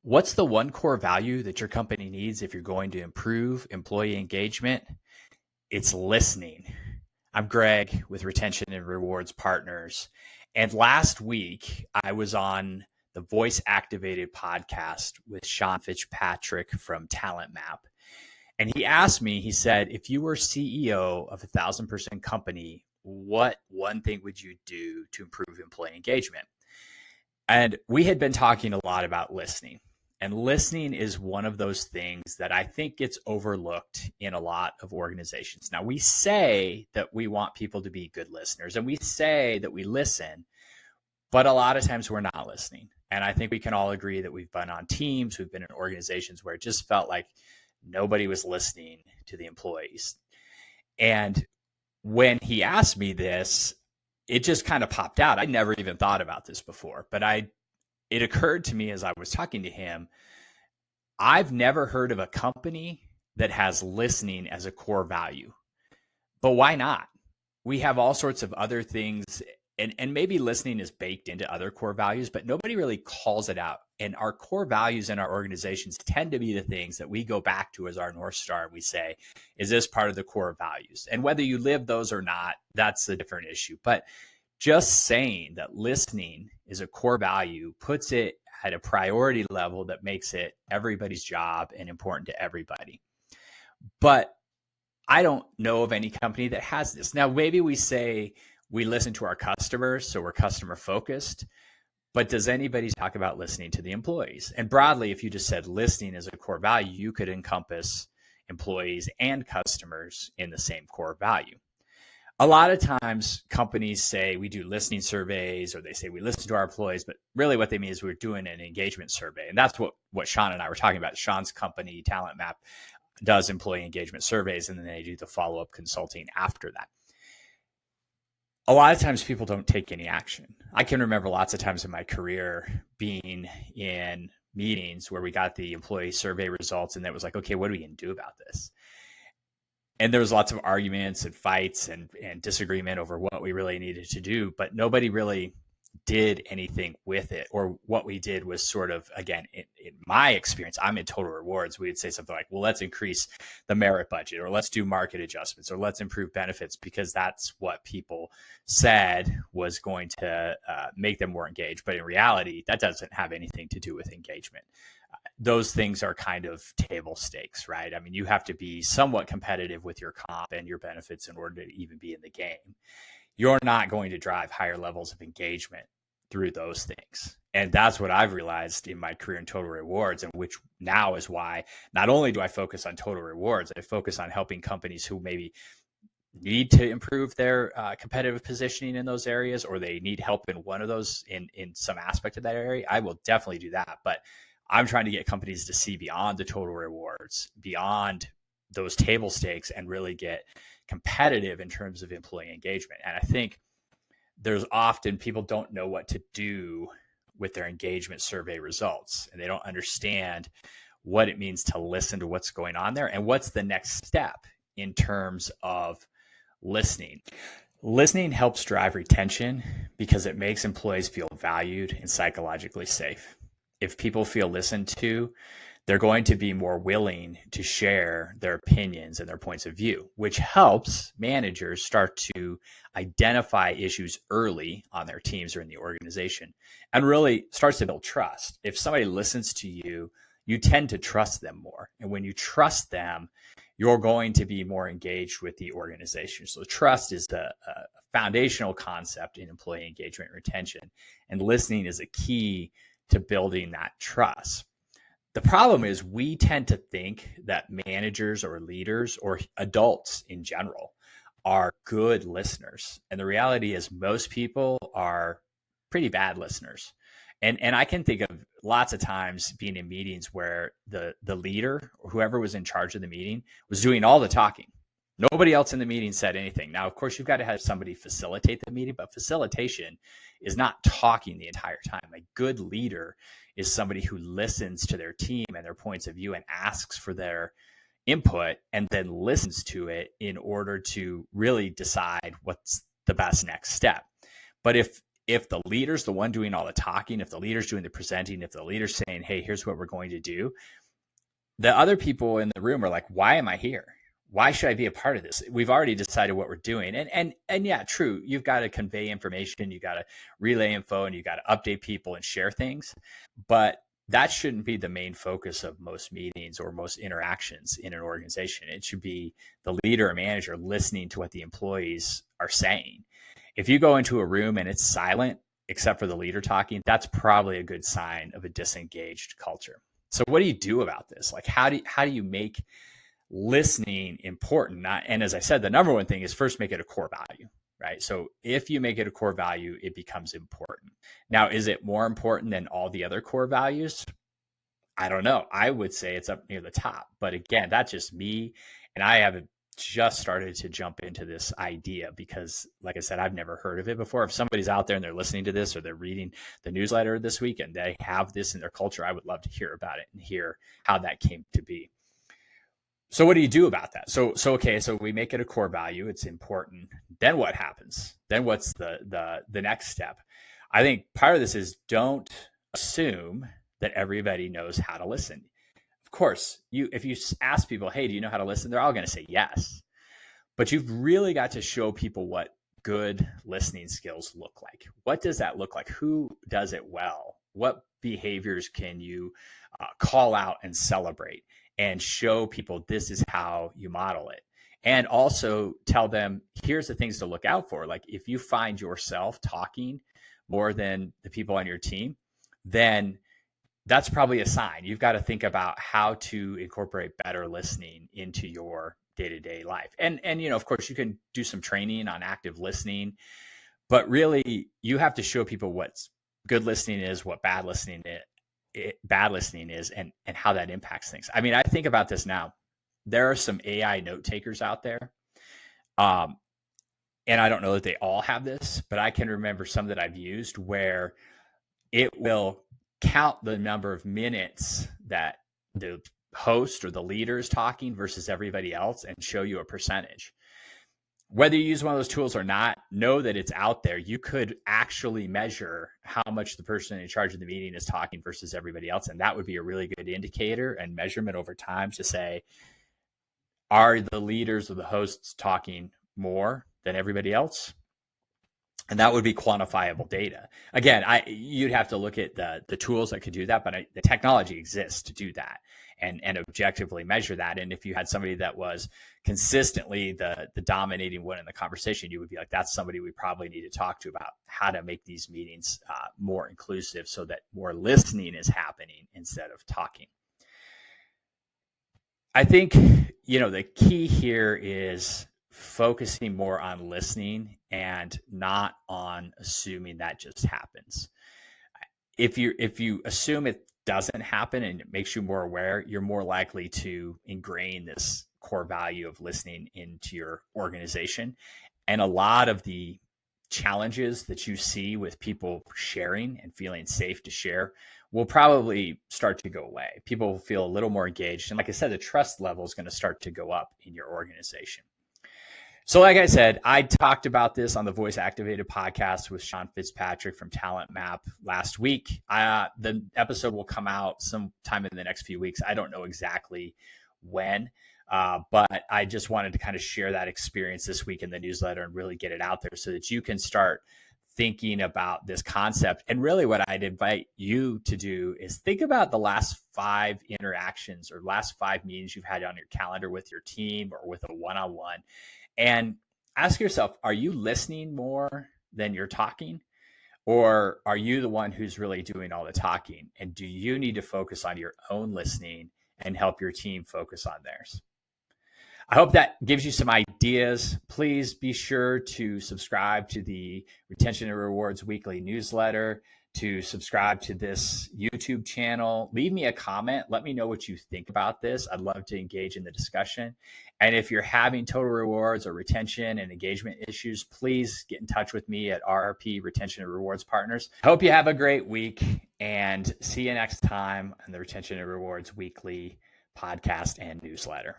What's the one core value that your company needs if you're going to improve employee engagement? It's listening. I'm Greg with Retention and Rewards Partners. And last week, I was on the Voice Activated podcast with Sean Fitzpatrick from Talent Map. And he asked me, he said, if you were CEO of a 1,000-person company, what one thing would you do to improve employee engagement? And we had been talking a lot about listening. And listening is one of those things that I think gets overlooked in a lot of organizations. Now, we say that we want people to be good listeners, and we say that we listen, but a lot of times we're not listening. And I think we can all agree that we've been on teams, we've been in organizations where it just felt like nobody was listening to the employees. And when he asked me this, it just kind of popped out. I never even thought about this before, but it occurred to me as I was talking to him, I've never heard of a company that has listening as a core value. But why not? We have all sorts of other things, and maybe listening is baked into other core values, but nobody really calls it out. And our core values in our organizations tend to be the things that we go back to as our North Star. And we say, is this part of the core values? And whether you live those or not, that's a different issue. But just saying that listening is a core value puts it at a priority level that makes it everybody's job and important to everybody. But I don't know of any company that has this. Now, maybe we say we listen to our customers, so we're customer focused, but does anybody talk about listening to the employees? And broadly, if you just said listening is a core value, you could encompass employees and customers in the same core value. A lot of times companies say we do listening surveys, or they say we listen to our employees, but really what they mean is we're doing an engagement survey. And that's what Sean and I were talking about. Sean's company, Talent Map, does employee engagement surveys, and then they do the follow-up consulting after that. A lot of times people don't take any action. I can remember lots of times in my career being in meetings where we got the employee survey results, and it was like, okay, what are we going to do about this? And there was lots of arguments and fights and disagreement over what we really needed to do, but nobody really did anything with it. Or what we did was sort of, again, in my experience, I'm in total rewards. We would say something like, well, let's increase the merit budget, or let's do market adjustments, or let's improve benefits, because that's what people said was going to make them more engaged. But in reality, that doesn't have anything to do with engagement. Those things are kind of table stakes, right? I mean, you have to be somewhat competitive with your comp and your benefits in order to even be in the game. You're not going to drive higher levels of engagement through those things. And that's what I've realized in my career in total rewards, and which now is why not only do I focus on total rewards, I focus on helping companies who maybe need to improve their competitive positioning in those areas, or they need help in one of those in some aspect of that area. I will definitely do that. But I'm trying to get companies to see beyond the total rewards, beyond those table stakes, and really get competitive in terms of employee engagement. And I think there's often people don't know what to do with their engagement survey results, and they don't understand what it means to listen to what's going on there and what's the next step in terms of listening. Listening helps drive retention because it makes employees feel valued and psychologically safe. If people feel listened to, they're going to be more willing to share their opinions and their points of view, which helps managers start to identify issues early on their teams or in the organization, and really starts to build trust. If somebody listens to you, you tend to trust them more. And when you trust them, you're going to be more engaged with the organization. So trust is a foundational concept in employee engagement and retention, and listening is a key to building that trust. The problem is we tend to think that managers or leaders or adults in general are good listeners. And the reality is most people are pretty bad listeners. And I can think of lots of times being in meetings where the leader or whoever was in charge of the meeting was doing all the talking. Nobody else in the meeting said anything. Now, of course, you've got to have somebody facilitate the meeting, but facilitation is not talking the entire time. A good leader is somebody who listens to their team and their points of view and asks for their input, and then listens to it in order to really decide what's the best next step. But if if the leader's the one doing all the talking, if the leader's doing the presenting, if the leader's saying, hey, here's what we're going to do, the other people in the room are like, why am I here? Why should I be a part of this? We've already decided what we're doing. And yeah, true. You've got to convey information, you got to relay info, and you got to update people and share things. But that shouldn't be the main focus of most meetings or most interactions in an organization. It should be the leader or manager listening to what the employees are saying. If you go into a room and it's silent, except for the leader talking, that's probably a good sign of a disengaged culture. So what do you do about this? Like, how do you make listening important? And as I said, the number one thing is first make it a core value, right? So if you make it a core value, it becomes important. Now, is it more important than all the other core values? I don't know. I would say it's up near the top. But again, that's just me. And I haven't just started to jump into this idea because, like I said, I've never heard of it before. If somebody's out there and they're listening to this or they're reading the newsletter this week and they have this in their culture, I would love to hear about it and hear how that came to be. So what do you do about that? So we make it a core value. It's important. Then what happens? Then what's the next step? I think part of this is don't assume that everybody knows how to listen. Of course, if you ask people, hey, do you know how to listen? They're all going to say yes. But you've really got to show people what good listening skills look like. What does that look like? Who does it well? What behaviors can you call out and celebrate and show people this is how you model it? And also tell them, here's the things to look out for. Like if you find yourself talking more than the people on your team, then that's probably a sign. You've got to think about how to incorporate better listening into your day-to-day life. And of course, you can do some training on active listening, but really you have to show people what good listening is, what bad listening is, and how that impacts things. I mean, I think about this now. There are some AI note takers out there. And I don't know that they all have this, but I can remember some that I've used where it will count the number of minutes that the host or the leader is talking versus everybody else and show you a percentage. Whether you use one of those tools or not, know that it's out there. You could actually measure how much the person in charge of the meeting is talking versus everybody else. And that would be a really good indicator and measurement over time to say, are the leaders or the hosts talking more than everybody else? And that would be quantifiable data. Again, you'd have to look at the tools that could do that, but the technology exists to do that and objectively measure that. And if you had somebody that was consistently the dominating one in the conversation, you would be like, that's somebody we probably need to talk to about how to make these meetings more inclusive so that more listening is happening instead of talking. I think, the key here is focusing more on listening and not on assuming that just happens. If you assume it doesn't happen and it makes you more aware, you're more likely to ingrain this core value of listening into your organization. And a lot of the challenges that you see with people sharing and feeling safe to share will probably start to go away. People will feel a little more engaged. And like I said, the trust level is going to start to go up in your organization. So like I said, I talked about this on the Voice Activated podcast with Sean Fitzpatrick from Talent Map last week. The episode will come out sometime in the next few weeks. I don't know exactly when, but I just wanted to kind of share that experience this week in the newsletter and really get it out there so that you can start thinking about this concept. And really what I'd invite you to do is think about the last 5 interactions or last 5 meetings you've had on your calendar with your team or with a one-on-one. And ask yourself, are you listening more than you're talking? Or are you the one who's really doing all the talking? And do you need to focus on your own listening and help your team focus on theirs? I hope that gives you some ideas. Please be sure to subscribe to the Retention and Rewards weekly newsletter, to subscribe to this YouTube channel. Leave me a comment. Let me know what you think about this. I'd love to engage in the discussion. And if you're having total rewards or retention and engagement issues, please get in touch with me at RRP Retention and Rewards Partners. I hope you have a great week and see you next time on the Retention and Rewards weekly podcast and newsletter.